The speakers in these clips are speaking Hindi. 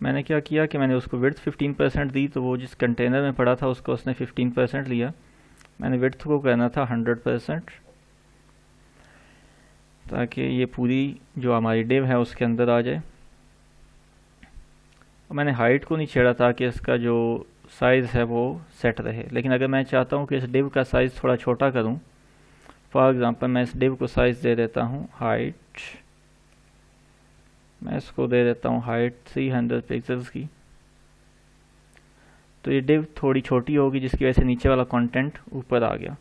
मैंने क्या किया कि मैंने उसको विड्थ 15% दी, तो वो जिस कंटेनर में पड़ा था उसको उसने 15% लिया। मैंने विड्थ को करना था 100%, ताकि ये पूरी जो हमारी डिव है उसके अंदर आ जाए। और मैंने हाइट को नहीं छेड़ा ताकि इसका जो साइज़ है वो सेट रहे। लेकिन अगर मैं चाहता हूँ कि इस डिव का साइज़ थोड़ा छोटा करूँ, फॉर एग्ज़ाम्पल मैं इस डिव को साइज़ दे देता हूँ हाइट, मैं इसको दे देता हूँ हाइट 300 पिक्सल्स की, तो ये डिव थोड़ी छोटी होगी जिसकी वजह से नीचे वाला कंटेंट ऊपर आ गया।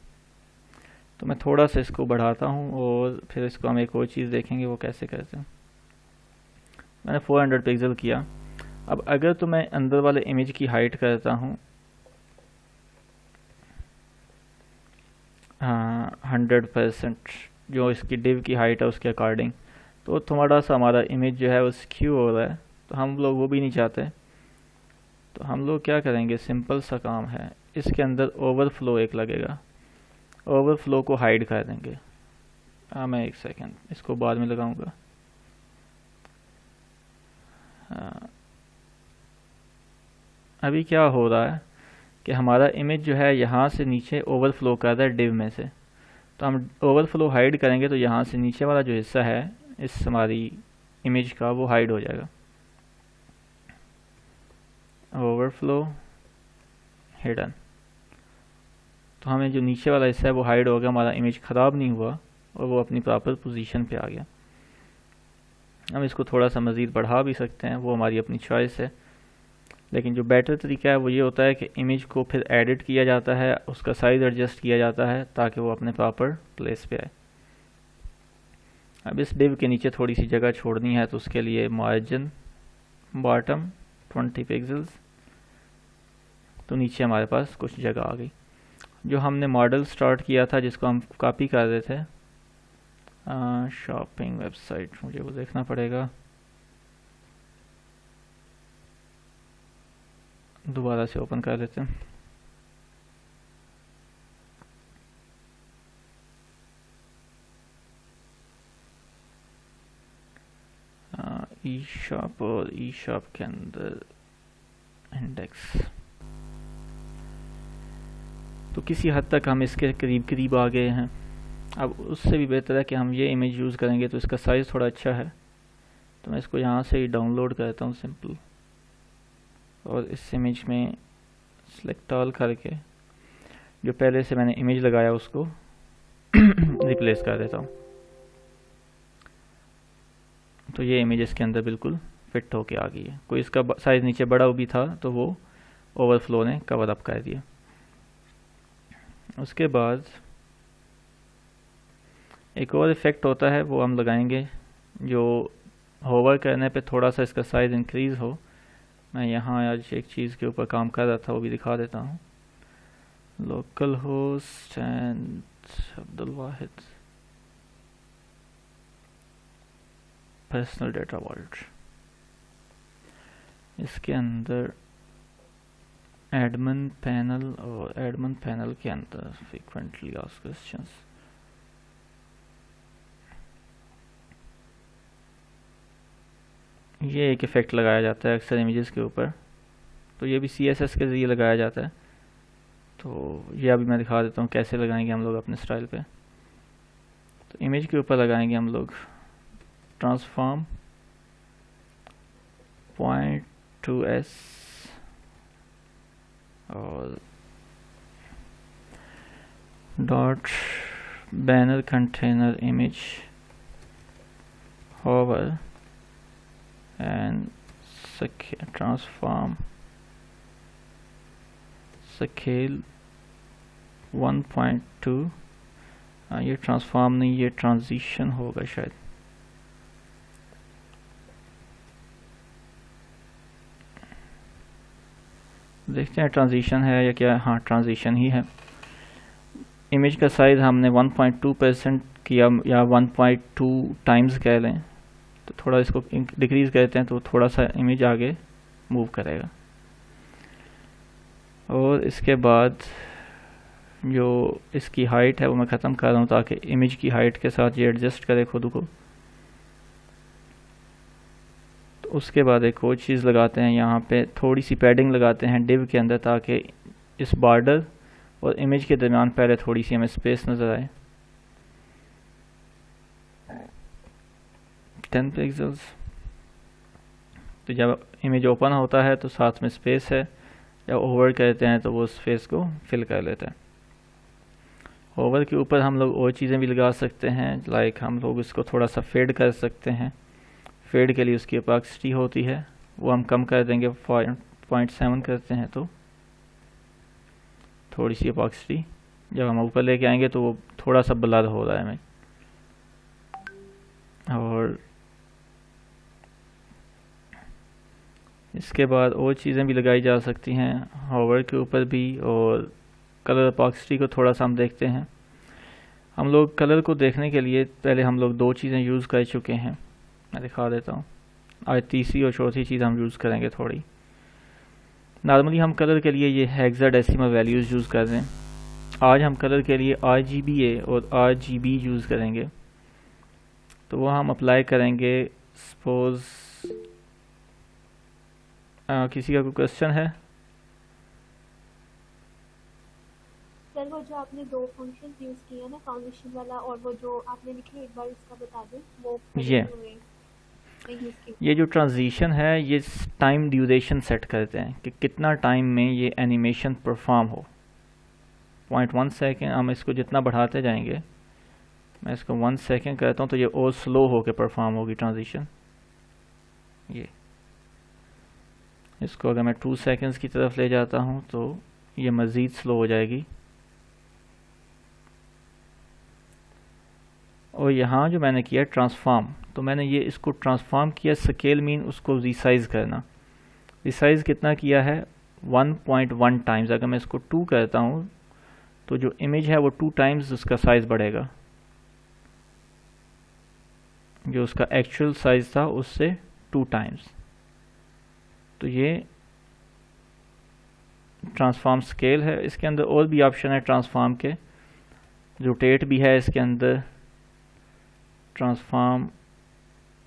तो मैं थोड़ा सा इसको बढ़ाता हूँ और फिर इसको हम एक और चीज़ देखेंगे वो कैसे करते हैं। मैंने 400 पिक्सल किया। अब अगर तो मैं अंदर वाले इमेज की हाइट करता हूँ 100%, जो इसकी डिव की हाइट है उसके अकॉर्डिंग, तो थोड़ा सा हमारा इमेज जो है वो स्क्यू हो रहा है, तो हम लोग वो भी नहीं चाहते। तो हम लोग क्या करेंगे, सिंपल सा काम है, इसके अंदर ओवरफ्लो एक लगेगा, ओवरफ्लो को हाइड कर देंगे। मैं एक सेकेंड इसको बाद में लगाऊंगा। अभी क्या हो रहा है कि हमारा इमेज जो है यहाँ से नीचे ओवरफ्लो कर रहा है डिव में से, तो हम ओवरफ्लो हाइड करेंगे तो यहाँ से नीचे वाला जो हिस्सा है इस हमारी इमेज का वो हाइड हो जाएगा। ओवरफ्लो हिडन, तो हमें जो नीचे वाला हिस्सा है वो हाइड हो गया, हमारा इमेज ख़राब नहीं हुआ और वो अपनी प्रॉपर पोजीशन पे आ गया। हम इसको थोड़ा सा मज़ीद बढ़ा भी सकते हैं, वो हमारी अपनी चॉइस है। लेकिन जो बेटर तरीका है वो ये होता है कि इमेज को फिर एडिट किया जाता है, उसका साइज़ एडजस्ट किया जाता है ताकि वो अपने प्रॉपर प्लेस पे आए। अब इस डिव के नीचे थोड़ी सी जगह छोड़नी है, तो उसके लिए मार्जिन बॉटम 20 पिक्सल्स, तो नीचे हमारे पास कुछ जगह आ गई। जो हमने मॉडल स्टार्ट किया था जिसको हम कॉपी कर रहे थे, शॉपिंग वेबसाइट, मुझे वो देखना पड़ेगा, दोबारा से ओपन कर लेते हैं। ई शॉप, और ई शॉप के अंदर इंडेक्स, तो किसी हद तक हम इसके करीब करीब आ गए हैं। अब उससे भी बेहतर है कि हम ये इमेज यूज़ करेंगे तो इसका साइज़ थोड़ा अच्छा है, तो मैं इसको यहाँ से ही डाउनलोड करता हूँ सिंपल, और इस इमेज में सेलेक्ट ऑल करके जो पहले से मैंने इमेज लगाया उसको रिप्लेस कर देता हूँ। तो ये इमेज इसके अंदर बिल्कुल फिट होके आ गई है। कोई इसका साइज़ नीचे बड़ा भी था तो वो ओवरफ्लो ने कवर अप कर दिया। उसके बाद एक और इफ़ेक्ट होता है वो हम लगाएंगे, जो होवर करने पे थोड़ा सा इसका साइज़ इंक्रीज़ हो। मैं यहाँ आज एक चीज़ के ऊपर काम कर रहा था वो भी दिखा देता हूँ। Local host and Abdul Wahid personal data vault, इसके अंदर एडमिन पैनल, और एडमिन पैनल के अंदर फ्रीक्वेंटली आस्क्ड क्वेश्चंस, ये एक इफ़ेक्ट लगाया जाता है अक्सर इमेजेस के ऊपर, तो ये भी CSS के ज़रिए लगाया जाता है। तो ये अभी मैं दिखा देता हूँ कैसे लगाएंगे हम लोग अपने स्टाइल पे। तो इमेज के ऊपर लगाएंगे हम लोग ट्रांसफॉर्म पॉइंट टू एस, और dot banner container image hover and transform scale 1.2। ये ट्रांसफॉर्म नहीं, ये ट्रांजिशन होगा शायद। देखते हैं ट्रांजिशन है या क्या। हाँ, ट्रांजिशन ही है। इमेज का साइज़ हमने 1.2% किया, या 1.2 टाइम्स कह लें, तो थोड़ा इसको डिक्रीज़ करते हैं तो थोड़ा सा इमेज आगे मूव करेगा। और इसके बाद जो इसकी हाइट है वो मैं ख़त्म कर रहा हूँ ताकि इमेज की हाइट के साथ ये एडजस्ट करे खुद को। तो उसके बाद एक और चीज़ लगाते हैं, यहाँ पे थोड़ी सी पैडिंग लगाते हैं डिव के अंदर, ताकि इस बॉर्डर और इमेज के दरमियान पहले थोड़ी सी हमें स्पेस नज़र आए। 10 पिक्सल्स। तो जब इमेज ओपन होता है तो साथ में स्पेस है, जब ओवर करते हैं तो वो स्पेस को फिल कर लेता है। ओवर के ऊपर हम लोग और चीज़ें भी लगा सकते हैं, लाइक हम लोग इसको थोड़ा सा फेड कर सकते हैं। फेड के लिए उसकी ऑपेसिटी होती है, वो हम कम कर देंगे, 0.7 करते हैं तो थोड़ी सी ऑपेसिटी। जब हम ऊपर लेके आएंगे तो वो थोड़ा सा ब्लर हो रहा है हमें। और इसके बाद और चीज़ें भी लगाई जा सकती हैं होवर के ऊपर भी। और कलर ऑपेसिटी को थोड़ा सा हम देखते हैं। हम लोग कलर को देखने के लिए पहले हम लोग दो चीज़ें यूज़ कर चुके हैं, मैं दिखा देता हूँ। आज तीसरी और चौथी चीज़ हम यूज़ करेंगे थोड़ी। नॉर्मली हम कलर के लिए ये हेक्साडेसिमल वैल्यूज़ यूज़ कर रहे हैं। आज हम कलर के लिए RGBA और RGB यूज़ करेंगे। तो वो हम अप्लाई करेंगे। सपोज़ किसी का कोई क्वेश्चन है? सर वो जो आपने दो फंक्शन यूज किए ना, ट्रांजिशन वाला और वो जो आपने लिखे, एक बार इसका बता दें। वो ये जो ट्रांजिशन है ये टाइम ड्यूरेशन सेट करते हैं कि कितना टाइम में ये एनिमेशन परफॉर्म हो। 0.1 सेकेंड हम इसको जितना बढ़ाते जाएंगे, मैं इसको 1 सेकेंड करता हूँ तो ये और स्लो होकर परफॉर्म होगी ट्रांजिशन। ये इसको अगर मैं 2 सेकेंड्स की तरफ ले जाता हूँ तो ये मज़ीद स्लो हो जाएगी। और यहाँ जो मैंने किया ट्रांसफॉर्म, तो मैंने ये इसको ट्रांसफॉर्म किया। स्केल मीन उसको रिसाइज़ करना। रिसाइज़ कितना किया है? 1.1 टाइम्स। अगर मैं इसको 2 करता हूँ तो जो इमेज है वो 2 टाइम्स उसका साइज़ बढ़ेगा। जो उसका एक्चुअल साइज़ था उससे 2 टाइम्स। तो ये ट्रांसफॉर्म स्केल है। इसके अंदर और भी ऑप्शन है ट्रांसफॉर्म के। रोटेट भी है इसके अंदर, ट्रांसफॉर्म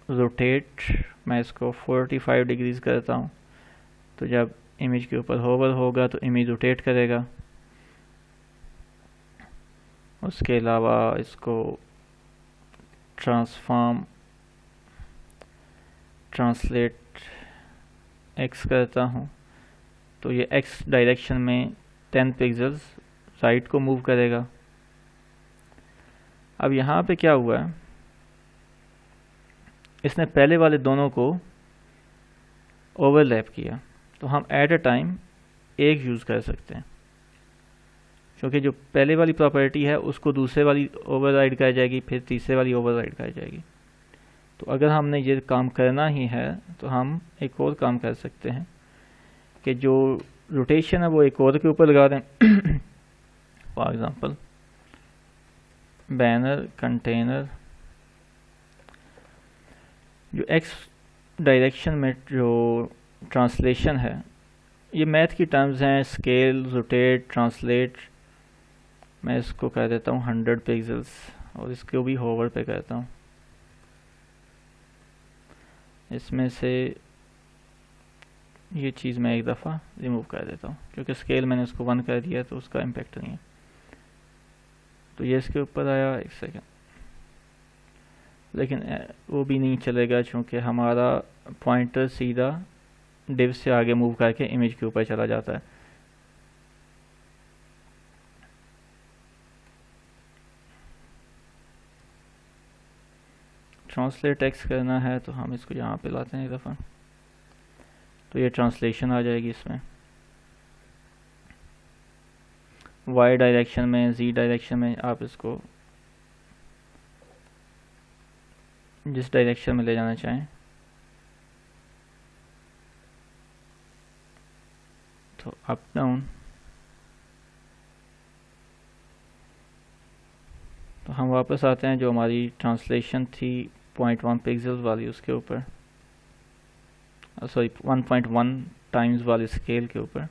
रोटेट। मैं इसको 45 डिग्रीज करता हूँ, तो जब इमेज के ऊपर होवर होगा तो इमेज रोटेट करेगा। उसके अलावा इसको ट्रांसफॉर्म ट्रांसलेट एक्स करता हूँ, तो ये एक्स डायरेक्शन में 10 पिक्सल्स राइट को मूव करेगा। अब यहाँ पे क्या हुआ है, इसने पहले वाले दोनों को ओवरलैप किया, तो हम एट अ टाइम एक यूज़ कर सकते हैं, क्योंकि जो पहले वाली प्रॉपर्टी है उसको दूसरे वाली ओवरराइड कर जाएगी, फिर तीसरे वाली ओवरराइड कर जाएगी। तो अगर हमने ये काम करना ही है तो हम एक और काम कर सकते हैं कि जो रोटेशन है वो एक और के ऊपर लगा दें। For example banner container. जो एक्स डायरेक्शन में जो ट्रांसलेशन है ये मैथ की टर्म्स हैं, स्केल, रोटेट, ट्रांसलेट। मैं इसको कह देता हूँ 100 पिक्सल्स और इसको भी होवर पे कहता हूँ। इसमें से ये चीज़ मैं एक दफ़ा रिमूव कर देता हूँ, क्योंकि स्केल मैंने उसको 1 कर दिया तो उसका इम्पेक्ट नहीं है। तो ये इसके ऊपर आया। एक सेकेंड, लेकिन वो भी नहीं चलेगा क्योंकि हमारा पॉइंटर सीधा डिव से आगे मूव करके इमेज के ऊपर चला जाता है। ट्रांसलेट टेक्स्ट करना है तो हम इसको यहाँ पे लाते हैं एक दफ़ा, तो ये ट्रांसलेशन आ जाएगी इसमें। वाई डायरेक्शन में, जी डायरेक्शन में, आप इसको जिस डायरेक्शन में ले जाना चाहें। तो अप डाउन। तो हम वापस आते हैं जो हमारी ट्रांसलेशन थी 0.1 पिक्सल वाली, उसके ऊपर, सॉरी 1.1 टाइम्स वाली स्केल के ऊपर।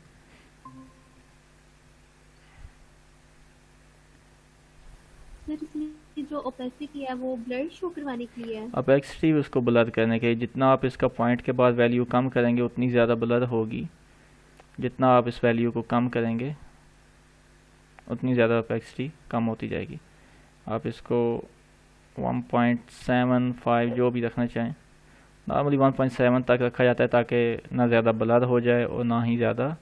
सर इसमें जो ओपेसिटी है वो ब्लर शो करवाने के लिए है? ओपेसिटी उसको ब्लर करने के लिए, जितना आप इसका पॉइंट के बाद वैल्यू कम करेंगे उतनी ज़्यादा ब्लर होगी, जितना आप इस वैल्यू को कम करेंगे उतनी ज़्यादा ओपेसिटी कम होती जाएगी। आप इसको 1.75 जो भी रखना चाहें, नॉर्मली 1.7 तक रखा जाता है ताकि ना ज़्यादा ब्लर हो जाए और ना ही ज़्यादा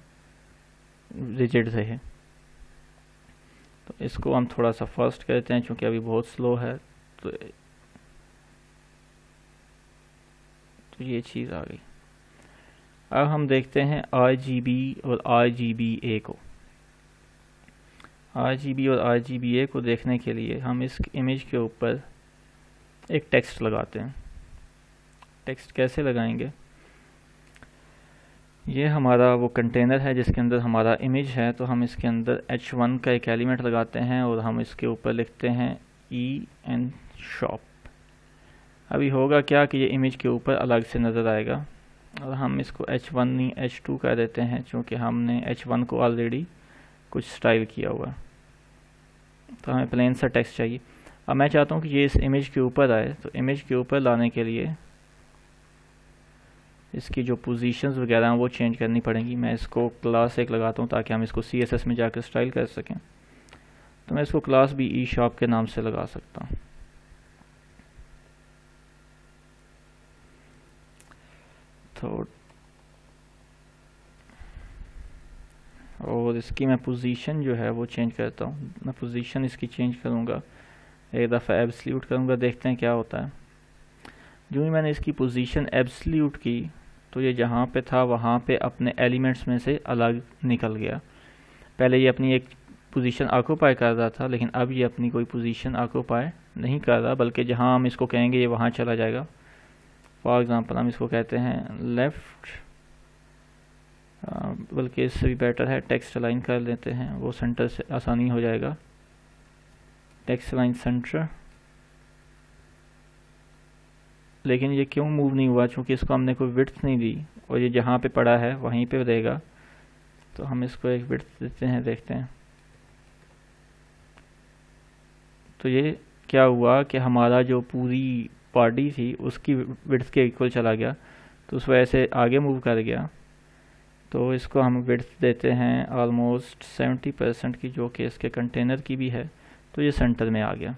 रिजिड रहे। तो इसको हम थोड़ा सा फास्ट करते हैं क्योंकि अभी बहुत स्लो है। तो ये चीज़ आ गई। अब हम देखते हैं RGB और RGBA को। RGB और RGBA को देखने के लिए हम इस इमेज के ऊपर एक टेक्स्ट लगाते हैं। टेक्स्ट कैसे लगाएंगे? ये हमारा वो कंटेनर है जिसके अंदर हमारा इमेज है, तो हम इसके अंदर H1 का एक एलिमेंट लगाते हैं और हम इसके ऊपर लिखते हैं EN शॉप। अभी होगा क्या कि ये इमेज के ऊपर अलग से नज़र आएगा और हम इसको H1 नहीं H2 कर देते हैं क्योंकि हमने H1 को ऑलरेडी कुछ स्टाइल किया हुआ, तो हमें प्लेन सा टेक्स्ट चाहिए। अब मैं चाहता हूँ कि ये इस इमेज के ऊपर आए, तो इमेज के ऊपर लाने के लिए इसकी जो पोजीशंस वगैरह हैं वो चेंज करनी पड़ेंगी। मैं इसको क्लास एक लगाता हूँ ताकि हम इसको CSS में जाकर स्टाइल कर सकें। तो मैं इसको क्लास भी ई शॉप के नाम से लगा सकता हूँ। तो और इसकी मैं पोजीशन जो है वो चेंज करता हूँ। मैं पोजीशन इसकी चेंज करूँगा, एक दफ़ा एब्सोल्यूट करूँगा, देखते हैं क्या होता है। जो ही मैंने इसकी पोजीशन एब्सोल्यूट की तो ये जहाँ पे था वहाँ पे अपने एलिमेंट्स में से अलग निकल गया। पहले ये अपनी एक पोजीशन ऑक्यूपाई कर रहा था, लेकिन अब ये अपनी कोई पोजीशन ऑक्यूपाई नहीं कर रहा, बल्कि जहाँ हम इसको कहेंगे ये वहाँ चला जाएगा। फॉर एग्ज़ाम्पल हम इसको कहते हैं लेफ़्ट, बल्कि इससे भी बेटर है टेक्स्ट अलाइन कर लेते हैं, वो सेंटर से आसानी हो जाएगा। टेक्स्ट अलाइन सेंटर, लेकिन ये क्यों मूव नहीं हुआ? क्योंकि इसको हमने कोई विड्थ नहीं दी और ये जहाँ पे पड़ा है वहीं पे रहेगा। तो हम इसको एक विड्थ देते हैं, देखते हैं। तो ये क्या हुआ कि हमारा जो पूरी बॉडी थी उसकी विड्थ के इक्वल चला गया, तो उस वजह से आगे मूव कर गया। तो इसको हम विड्थ देते हैं ऑलमोस्ट 70% की, जो कि इसके कंटेनर की भी है। तो ये सेंटर में आ गया,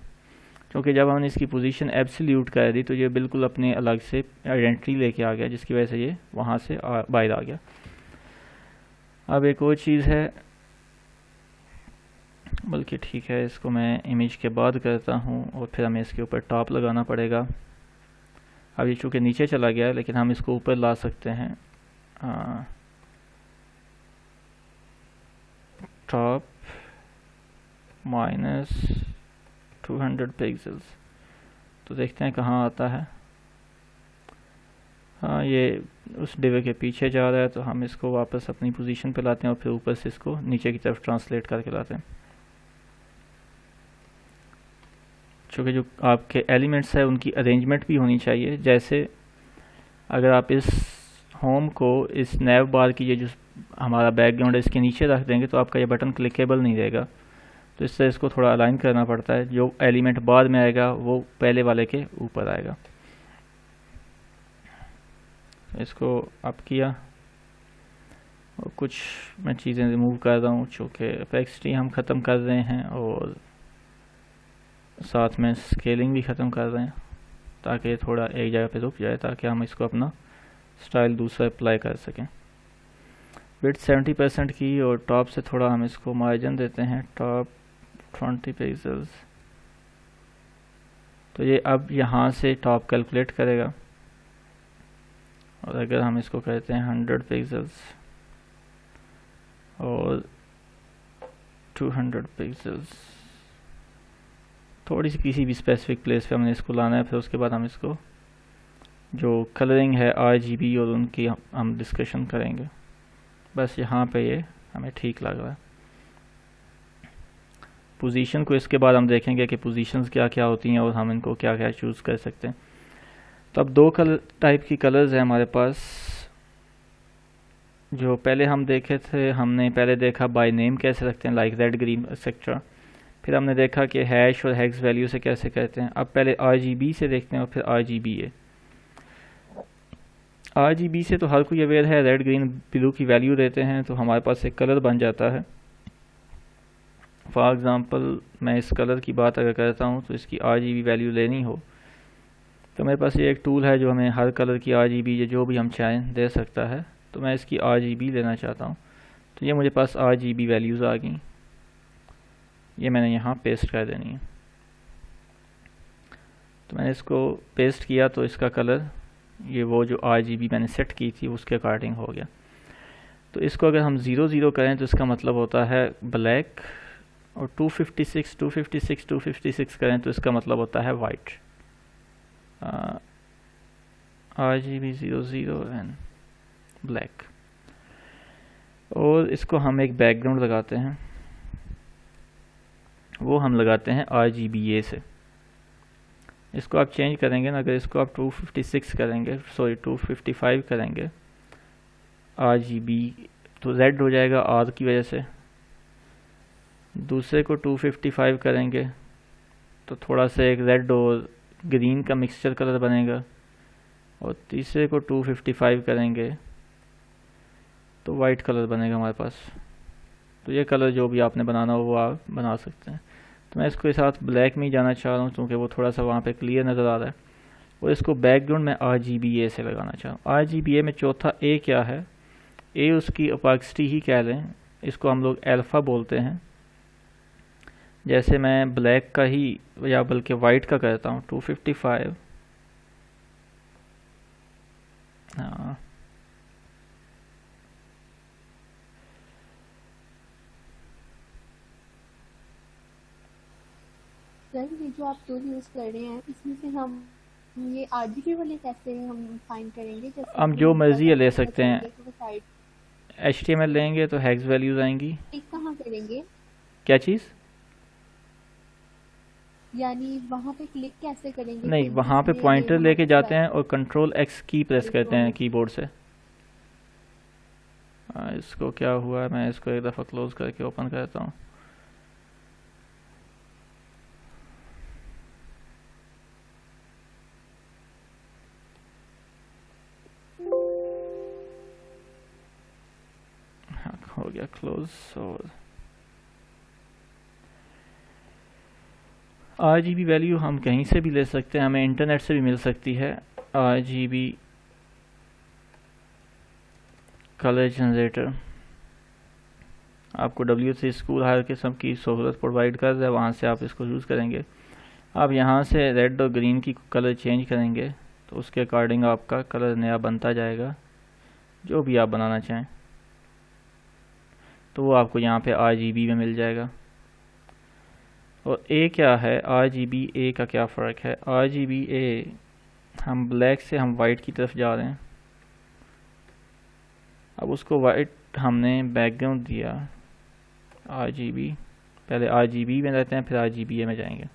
क्योंकि जब हमने इसकी पोजीशन एब्सोल्यूट कर दी तो ये बिल्कुल अपने अलग से आइडेंटिटी लेके आ गया, जिसकी वजह से ये वहाँ से बाहर आ गया। अब एक और चीज़ है, बल्कि ठीक है इसको मैं इमेज के बाद करता हूँ और फिर हमें इसके ऊपर टॉप लगाना पड़ेगा। अब ये चूँकि नीचे चला गया, लेकिन हम इसको ऊपर ला सकते हैं। टॉप -200 पिक्सल्स, तो देखते हैं कहाँ आता है। हाँ, ये उस डिवे के पीछे जा रहा है, तो हम इसको वापस अपनी पोजीशन पे लाते हैं और फिर ऊपर से इसको नीचे की तरफ ट्रांसलेट करके लाते हैं। क्योंकि जो आपके एलिमेंट्स है उनकी अरेंजमेंट भी होनी चाहिए। जैसे अगर आप इस होम को इस नैव बार की ये जो हमारा बैकग्राउंड है इसके नीचे रख देंगे तो आपका ये बटन क्लिकेबल नहीं रहेगा। तो इससे इसको थोड़ा अलाइन करना पड़ता है, जो एलिमेंट बाद में आएगा वो पहले वाले के ऊपर आएगा। इसको अप किया और कुछ मैं चीज़ें रिमूव कर रहा हूँ, चूँकि ओपेसिटी हम ख़त्म कर रहे हैं और साथ में स्केलिंग भी ख़त्म कर रहे हैं, ताकि थोड़ा एक जगह पे रुक जाए, ताकि हम इसको अपना स्टाइल दूसरा अप्लाई कर सकें। विड्थ 70% की और टॉप से थोड़ा हम इसको मार्जिन देते हैं, टॉप 20 पिक्सल्स। तो ये अब यहाँ से टॉप कैलकुलेट करेगा, और अगर हम इसको कहते हैं 100 पिक्सल्स और 200 पिक्सल्स, थोड़ी सी किसी भी स्पेसिफिक प्लेस पे हमने इसको लाना है। फिर उसके बाद हम इसको जो कलरिंग है RGB और उनकी हम डिस्कशन करेंगे। बस यहाँ पे ये हमें ठीक लग रहा है। पोजीशन को इसके बाद हम देखेंगे कि पोजीशंस क्या क्या होती हैं और हम इनको क्या क्या चूज़ कर सकते हैं। तो अब दो टाइप की कलर्स हैं हमारे पास। जो पहले हम देखे थे, हमने पहले देखा बाय नेम कैसे रखते हैं, लाइक रेड, ग्रीन एक्सेट्रा। फिर हमने देखा कि हैश और हेक्स वैल्यू से कैसे करते हैं। अब पहले RGB से देखते हैं और फिर RGBA। RGB से तो हर कोई अवेयर है, रेड ग्रीन ब्लू की वैल्यू देते हैं तो हमारे पास एक कलर बन जाता है। फॉर एग्ज़ाम्पल मैं इस कलर की बात अगर करता हूँ तो इसकी RGB वैल्यू लेनी हो तो मेरे पास ये एक टूल है जो हमें हर कलर की RGB जो भी हम चाहें दे सकता है। तो मैं इसकी RGB लेना चाहता हूँ तो ये मुझे पास RGB वैल्यूज़ आ गई, ये मैंने यहाँ पेस्ट कर देनी है। तो मैंने इसको पेस्ट किया तो इसका कलर ये वो जो RGB मैंने सेट की थी उसके अकॉर्डिंग हो गया। तो इसको अगर हम 0 करें तो इसका मतलब होता है ब्लैक, और 256 करें तो इसका मतलब होता है वाइट। RGB 00 and black. और इसको हम एक बैकग्राउंड लगाते हैं, वो हम लगाते हैं RGBA से। इसको आप चेंज करेंगे ना, अगर इसको आप 255 करेंगे, सॉरी 255 करेंगे RGB तो रेड हो जाएगा R की वजह से। दूसरे को 255 करेंगे तो थोड़ा सा एक रेड और ग्रीन का मिक्सचर कलर बनेगा, और तीसरे को 255 करेंगे तो वाइट कलर बनेगा हमारे पास। तो ये कलर जो भी आपने बनाना हो वो आप बना सकते हैं। तो मैं इसको के साथ ब्लैक में ही जाना चाह रहा हूँ क्योंकि वो थोड़ा सा वहाँ पे क्लियर नज़र आ रहा है। और इसको बैकग्राउंड में RGBA से लगाना चाह रहा हूँ। RGBA में चौथा A क्या है, A उसकी ओपेसिटी ही कह लें, इसको हम लोग अल्फ़ा बोलते हैं। जैसे मैं ब्लैक का ही या बल्कि वाइट का करता हूँ 255, हाँ सर ये जो आप टूल यूज़ कर रहे हैं इसमें से हम ये RGB वाले कैसे हम फाइंड करेंगे? जैसे हम जो मर्जी ले सकते हैं। तो वो साइड HTML लेंगे तो हेक्स वैल्यूज आएंगी। कहाँ करेंगे, क्या चीज़? यानी वहाँ पे क्लिक कैसे करेंगे? नहीं, कि वहाँ पे जिसमें पॉइंटर वहाँ लेके पे जाते हैं और कंट्रोल X की प्रेस करते हैं इलेक्ट्रॉनिक कीबोर्ड से। इसको क्या हुआ है, मैं इसको एक दफ़ा क्लोज करके ओपन करता हूँ। हाँ, हो गया क्लोज। और RGB वैल्यू हम कहीं से भी ले सकते हैं, हमें इंटरनेट से भी मिल सकती है। RGB कलर जनरेटर आपको W3 स्कूल हर किस्म की सहूलत प्रोवाइड कर रहा है, वहाँ से आप इसको यूज़ करेंगे। आप यहाँ से रेड और ग्रीन की कलर चेंज करेंगे तो उसके अकॉर्डिंग आपका कलर नया बनता जाएगा, जो भी आप बनाना चाहें तो वो आपको यहाँ पे RGB में मिल जाएगा। और A क्या है, RGBA का क्या फ़र्क है? RGBA हम ब्लैक से हम वाइट की तरफ जा रहे हैं। अब उसको वाइट हमने बैकग्राउंड दिया RGB, पहले RGB में रहते हैं फिर RGBA में जाएंगे।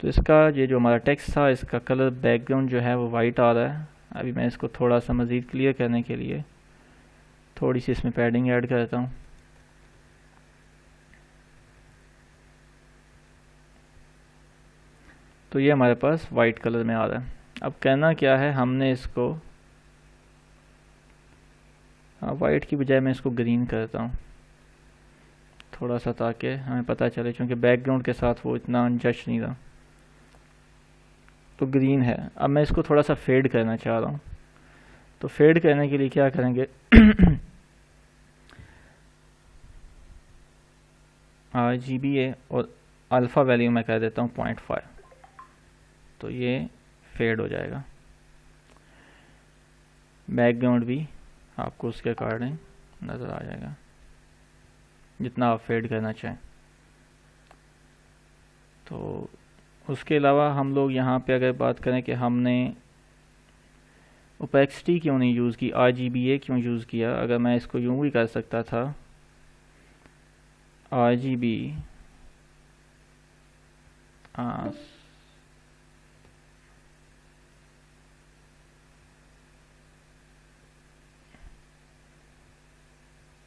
तो इसका ये जो हमारा टेक्स्ट था इसका कलर बैकग्राउंड जो है वो वाइट आ रहा है। अभी मैं इसको थोड़ा सा मज़ीद क्लियर करने के लिए थोड़ी सी इसमें पैडिंग ऐड करता हूँ। तो ये हमारे पास वाइट कलर में आ रहा है। अब कहना क्या है, हमने इसको वाइट की बजाय मैं इसको ग्रीन करता हूँ थोड़ा सा, ताकि हमें पता चले, क्योंकि बैकग्राउंड के साथ वो इतना जच नहीं रहा। तो ग्रीन है। अब मैं इसको थोड़ा सा फेड करना चाह रहा हूँ, तो फेड करने के लिए क्या करेंगे RGBA और अल्फ़ा वैल्यू मैं कर देता हूँ 0.5, तो ये फेड हो जाएगा। बैकग्राउंड भी आपको उसके अकॉर्डिंग नज़र आ जाएगा जितना आप फेड करना चाहें। तो उसके अलावा हम लोग यहाँ पे अगर बात करें कि हमने ओपेसिटी क्यों नहीं यूज़ की, RGBA क्यों यूज़ किया, अगर मैं इसको यूँ भी कर सकता था RGB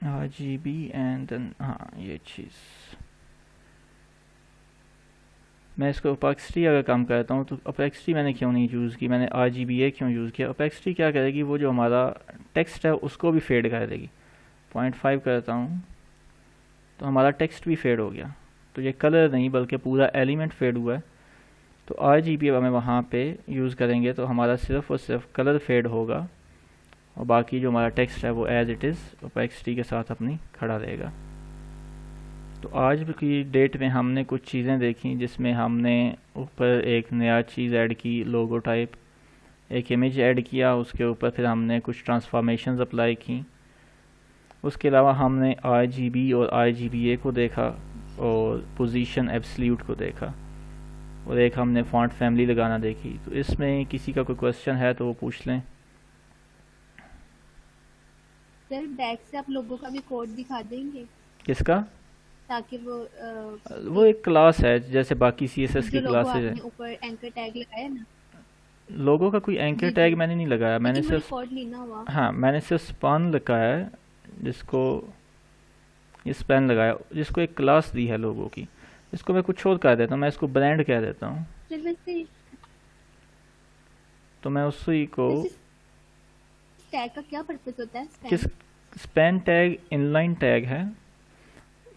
RGB एंड देन हाँ ये चीज़ मैं इसको ओपेक्सिटी अगर कम करता हूँ तो ओपेक्सिटी मैंने क्यों नहीं यूज़ की, मैंने RGBA क्यों यूज़ किया। ओपेक्सिटी क्या करेगी, वो जो हमारा टेक्स्ट है उसको भी फेड कर देगी। 0.5 करता हूँ तो हमारा टेक्स्ट भी फेड हो गया। तो ये कलर नहीं बल्कि पूरा एलिमेंट फेड हुआ है। तो RGBA हमें वहाँ पे यूज़ करेंगे तो हमारा सिर्फ और सिर्फ कलर फेड होगा और बाकी जो हमारा टेक्स्ट है वो एज इट इज़ ओपेक्सिटी के साथ अपनी खड़ा रहेगा। तो आज की डेट में हमने कुछ चीज़ें देखी जिसमें हमने ऊपर एक नया चीज़ ऐड की, लोगो टाइप, एक इमेज ऐड किया, उसके ऊपर फिर हमने कुछ ट्रांसफॉर्मेशंस अप्लाई की। उसके अलावा हमने RGB और RGBA को देखा और पोजीशन एब्सोल्यूट को देखा और एक हमने फॉन्ट फैमिली लगाना देखी। तो इसमें किसी का कोई क्वेश्चन है तो वो पूछ लें। सर बैक से आप लोगों का भी कोड दिखा देंगे किसका? ताकि वो एक क्लास है जैसे बाकी CSS की जो लोगो क्लासेज है। आपने ऊपर एंकर टैग लगाया ना, लोगो का कोई एंकर जी टैग जी, मैंने नहीं लगाया, मैंने लेकिन वो सिर्फ रिकॉर्ड नहीं ना हुआ। हाँ मैंने सिर्फ स्पान लगाया है, जिसको ये स्पैन लगाया, जिसको एक क्लास दी है लोगो की। इसको मैं कुछ और कह देता हूँ, मैं इसको ब्रांड कह देता हूँ। सर वैसे तो मैं उसी को टैग का क्या पर्पस होता है? किस स्पैन टैग इनलाइन टैग है,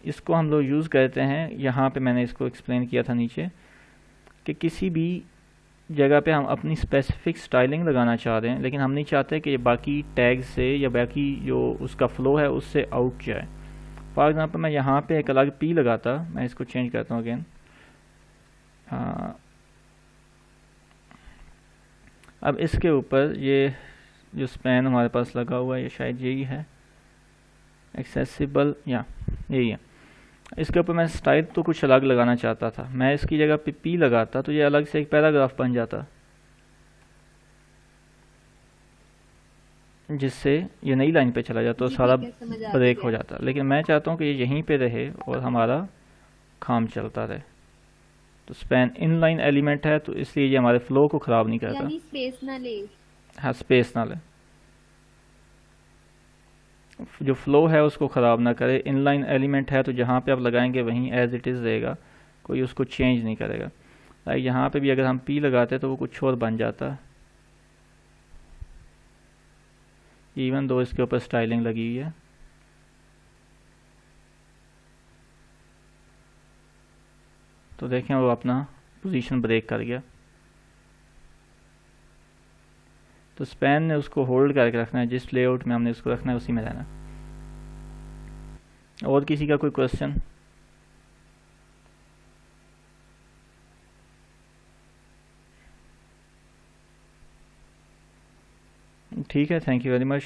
इसको हम लोग यूज़ करते हैं। यहाँ पे मैंने इसको एक्सप्लेन किया था नीचे कि किसी भी जगह पे हम अपनी स्पेसिफिक स्टाइलिंग लगाना चाह रहे हैं लेकिन हम नहीं चाहते कि बाकी टैग से या बाकी जो उसका फ्लो है उससे आउट जाए। फॉर एग्जांपल मैं यहाँ पे एक अलग P लगाता, मैं इसको चेंज करता हूँ अगेन। अब इसके ऊपर ये जो स्पैन हमारे पास लगा हुआ है ये शायद यही है, एक्सेसिबल या यही है। इसके ऊपर मैं स्टाइल तो कुछ अलग लगाना चाहता था, मैं इसकी जगह पे P लगाता तो ये अलग से एक पैराग्राफ बन जाता जिससे ये नई लाइन पे चला जाता तो सारा ब्रेक हो जाता। लेकिन मैं चाहता हूँ कि ये यहीं पे रहे और हमारा काम चलता रहे। तो स्पैन इनलाइन एलिमेंट है तो इसलिए ये हमारे फ्लो को ख़राब नहीं करता। यानी स्पेस ना ले। हाँ स्पेस ना ले, जो फ्लो है उसको ख़राब ना करे। इनलाइन एलिमेंट है तो जहाँ पे आप लगाएंगे वहीं एज इट इज़ रहेगा, कोई उसको चेंज नहीं करेगा। लाइक यहाँ पे भी अगर हम P लगाते तो वो कुछ और बन जाता, इवन दो इसके ऊपर स्टाइलिंग लगी हुई है। तो देखें वो अपना पोजीशन ब्रेक कर गया। तो स्पैन ने उसको होल्ड करके रखना है, जिस लेआउट में हमने उसको रखना है उसी में रहना। और किसी का कोई क्वेश्चन? ठीक है, थैंक यू वेरी मच।